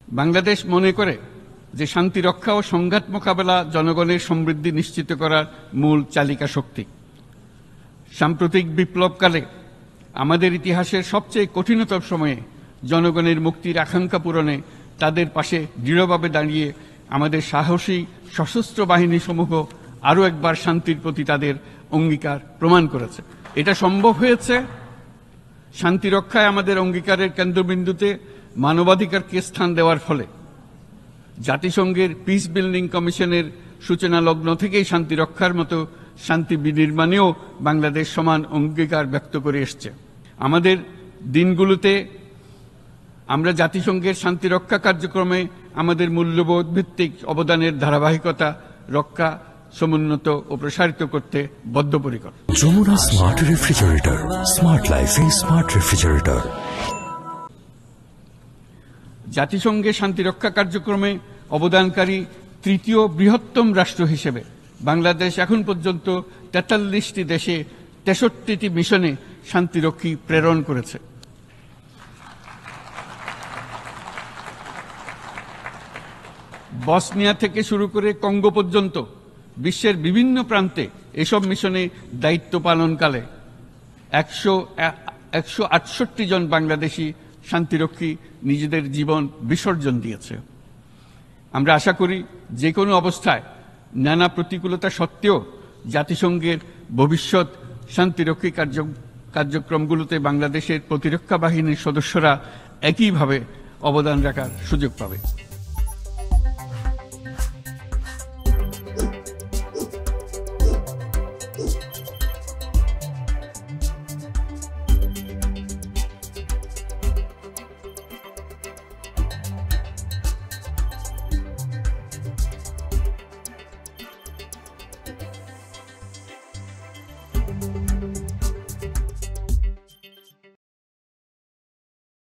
বাংলাদেশ মনে করে যে শান্তি রক্ষা ও সংঘাত মোকাবেলা জনগণের সমৃদ্ধি নিশ্চিত করার মূল চালিকা শক্তি। সাম্প্রতিক বিপ্লবকালে আমাদের ইতিহাসের সবচেয়ে কঠিনতম সময়ে জনগণের মুক্তির আকাঙ্ক্ষা পূরণে তাদের পাশে দৃঢ়ভাবে দাঁড়িয়ে আমাদের সাহসী সশস্ত্র বাহিনী সমূহ আরও একবার শান্তির প্রতি তাদের অঙ্গীকার প্রমাণ করেছে। এটা সম্ভব হয়েছে শান্তি রক্ষায় আমাদের অঙ্গীকারের কেন্দ্রবিন্দুতে মানবাধিকারকে স্থান দেওয়ার ফলে। জাতিসংঘের পিস বিল্ডিং কমিশনের সূচনা লগ্ন থেকেই শান্তি রক্ষার মতো শান্তি বিনির্মাণেও বাংলাদেশ সমান অঙ্গীকার ব্যক্ত করে এসছে। আমাদের দিনগুলোতে আমরা জাতিসংঘের শান্তি রক্ষা কার্যক্রমে আমাদের মূল্যবোধ ভিত্তিক অবদানের ধারাবাহিকতা রক্ষা, সমুন্নত ও প্রসারিত করতে বদ্ধপরিকর। যমুনা স্মার্ট রেফ্রিজারেটর, স্মার্ট লাইফে স্মার্ট রেফ্রিজারেটর। জাতিসংঘের শান্তিরক্ষা কার্যক্রমে অবদানকারী তৃতীয় বৃহত্তম রাষ্ট্র হিসেবে বাংলাদেশ এখন পর্যন্ত ৪৩টি দেশে ৬৩টি মিশনে শান্তিরক্ষী প্রেরণ করেছে। বসনিয়া থেকে শুরু করে কঙ্গো পর্যন্ত বিশ্বের বিভিন্ন প্রান্তে এসব মিশনে দায়িত্ব পালনকালে ১৬৮ জন বাংলাদেশি শান্তিরক্ষী নিজেদের জীবন বিসর্জন দিয়েছে। আমরা আশা করি যে কোনো অবস্থায় নানা প্রতিকূলতা সত্ত্বেও জাতিসংঘের ভবিষ্যৎ শান্তিরক্ষী কার্যক্রমগুলোতে বাংলাদেশের প্রতিরক্ষা বাহিনীর সদস্যরা একইভাবে অবদান রাখার সুযোগ পাবে।